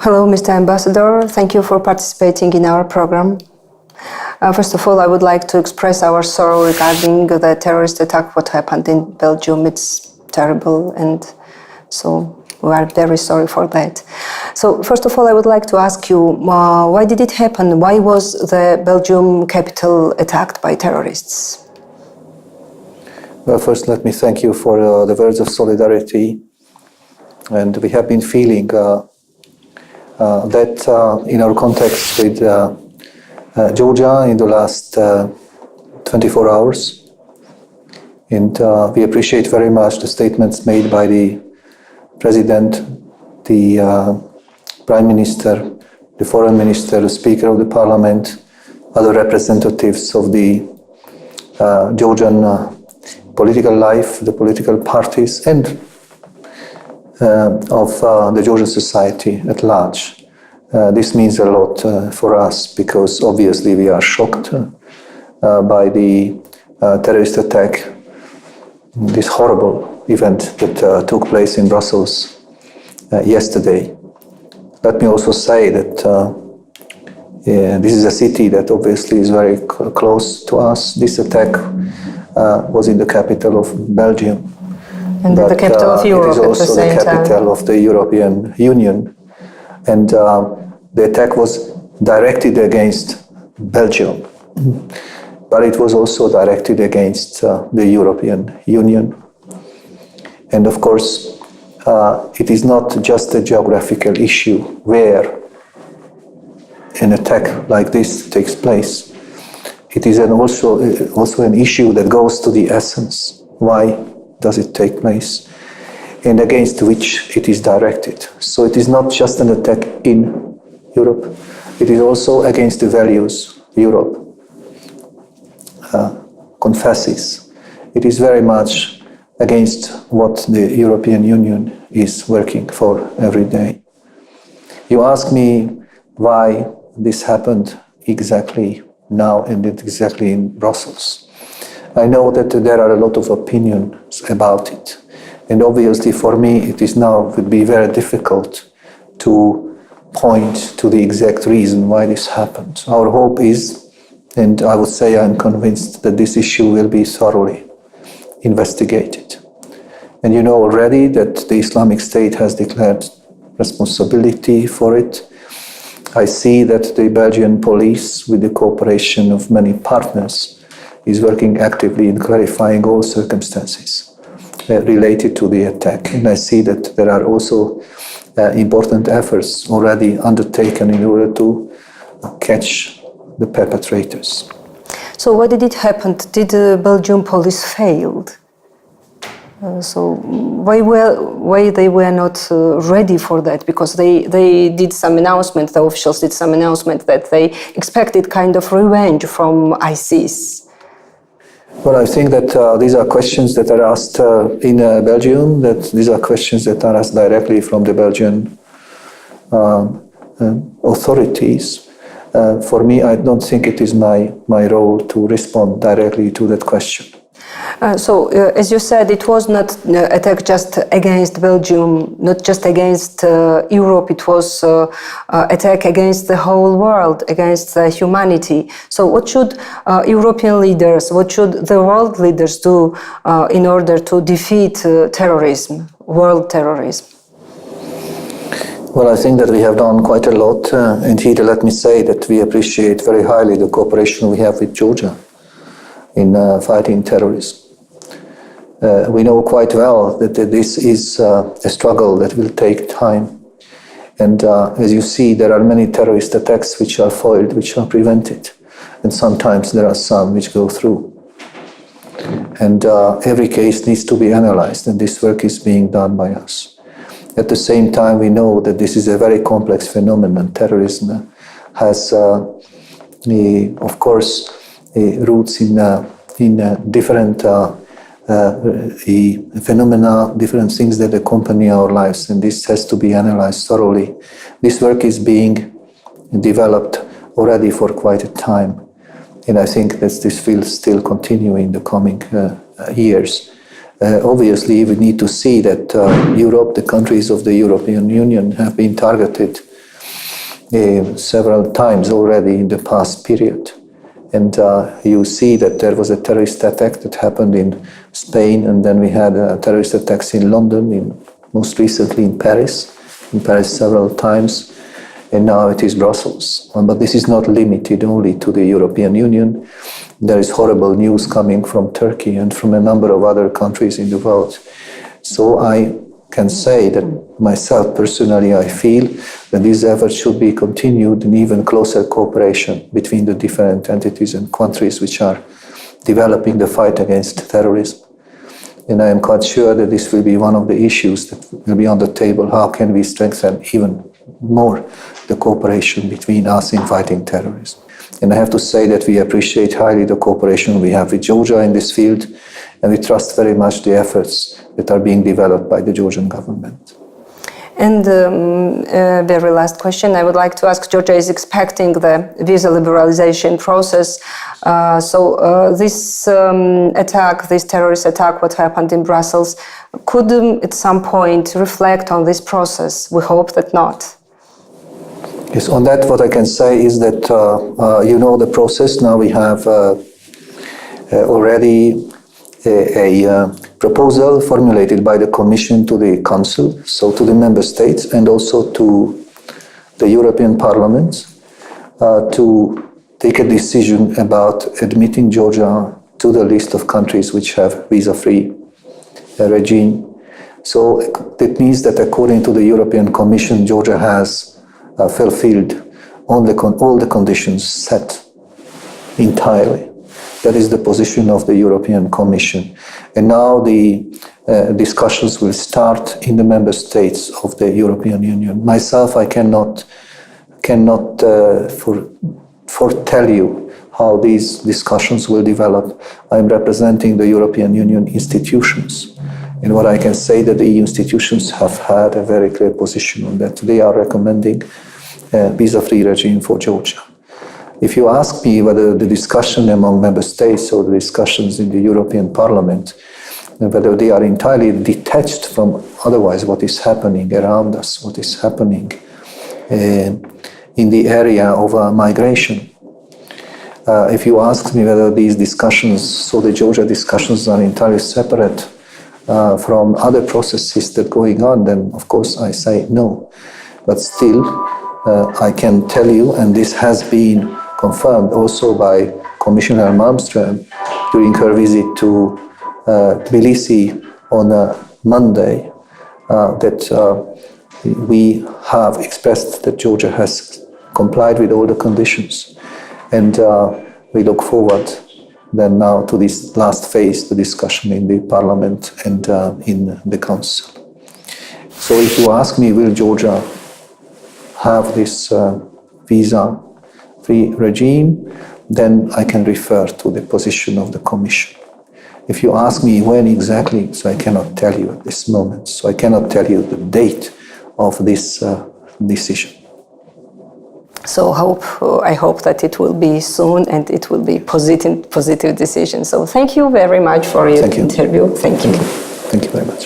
Hello, Mr. Ambassador. Thank you for participating in our program. First of all, I would like to express our sorrow regarding the terrorist attack, what happened in Belgium. It's terrible, and so we are very sorry for that. So, first of all, I would like to ask you, why did it happen? Why was the Belgium capital attacked by terrorists? Well, first, let me thank you for the words of solidarity. And we have been feeling that in our context with Georgia in the last 24 hours. And we appreciate very much the statements made by the President, the Prime Minister, the Foreign Minister, the Speaker of the Parliament, other representatives of the Georgian political life, the political parties, and of the Georgian society at large. This means a lot for us because obviously we are shocked by the terrorist attack, this horrible event that took place in Brussels yesterday. Let me also say that this is a city that obviously is very close to us. This attack was in the capital of Belgium. And the capital of Europe at the same time. It is also the capital of the European Union. And the attack was directed against Belgium. But it was also directed against the European Union. And of course, it is not just a geographical issue where an attack like this takes place. It is also an issue that goes to the essence. Why does it take place? And against which it is directed. So it is not just an attack in Europe. It is also against the values Europe confesses. It is very much against what the European Union is working for every day. You ask me why this happened exactly now and exactly in Brussels. I know that there are a lot of opinions about it. And obviously for me it is now would be very difficult to point to the exact reason why this happened. Our hope is, and I would say I'm convinced that this issue will be thoroughly investigated. And you know already that the Islamic State has declared responsibility for it. I see that the Belgian police, with the cooperation of many partners, is working actively in clarifying all circumstances related to the attack. And I see that there are also important efforts already undertaken in order to catch the perpetrators. So why did it happen? Did the Belgian police failed? So why they were not ready for that? Because they did some announcement, the officials did some announcement that they expected kind of revenge from ISIS. Well, I think that these are questions that are asked in Belgium, that these are questions that are asked directly from the Belgian authorities. For me, I don't think it is my role to respond directly to that question. So, as you said, it was not attack just against Belgium, not just against Europe, it was attack against the whole world, against humanity. So what should European leaders, what should the world leaders do in order to defeat terrorism, world terrorism? Well, I think that we have done quite a lot, and here let me say that we appreciate very highly the cooperation we have with Georgia in fighting terrorism. We know quite well that this is a struggle that will take time. And as you see, there are many terrorist attacks which are foiled, which are prevented. And sometimes there are some which go through. And every case needs to be analyzed, and this work is being done by us. At the same time, we know that this is a very complex phenomenon. Terrorism has, of course, roots in different phenomena, different things that accompany our lives, and this has to be analyzed thoroughly. This work is being developed already for quite a time, and I think that this will still continue in the coming years. Obviously, we need to see that Europe, the countries of the European Union, have been targeted several times already in the past period. And you see that there was a terrorist attack that happened in Spain, and then we had terrorist attacks in London, most recently in Paris several times, and now it is Brussels. But this is not limited only to the European Union. There is horrible news coming from Turkey and from a number of other countries in the world. So I can say that myself personally, I feel that these efforts should be continued in even closer cooperation between the different entities and countries which are developing the fight against terrorism. And I am quite sure that this will be one of the issues that will be on the table. How can we strengthen even more the cooperation between us in fighting terrorism? And I have to say that we appreciate highly the cooperation we have with Georgia in this field, and we trust very much the efforts that are being developed by the Georgian government. And very last question, I would like to ask, Georgia is expecting the visa liberalization process. This attack, this terrorist attack, what happened in Brussels, could at some point reflect on this process? We hope that not. Yes, on that what I can say is that, the process. Now we have already a proposal formulated by the Commission to the Council, so to the Member States, and also to the European Parliament to take a decision about admitting Georgia to the list of countries which have visa-free regime. So that means that according to the European Commission, Georgia has fulfilled all the conditions set entirely. That is the position of the European Commission. And now the discussions will start in the member states of the European Union. Myself, I cannot foretell you how these discussions will develop. I'm representing the European Union institutions. And what I can say that the EU institutions have had a very clear position on that. They are recommending a visa-free regime for Georgia. If you ask me whether the discussion among member states or the discussions in the European Parliament, whether they are entirely detached from otherwise what is happening around us, what is happening in the area of migration. If you ask me whether these discussions, so the Georgia discussions, are entirely separate from other processes that are going on, then of course I say no. But still, I can tell you, and this has been confirmed also by Commissioner Malmström during her visit to Tbilisi on Monday, that we have expressed that Georgia has complied with all the conditions. And we look forward then now to this last phase, the discussion in the Parliament and in the Council. So if you ask me, will Georgia have this visa-free regime, then I can refer to the position of the Commission. If you ask me when exactly, so I cannot tell you at this moment. So I cannot tell you the date of this decision. So I hope that it will be soon and it will be positive decision. So thank you very much for your interview. Thank you. Thank you very much.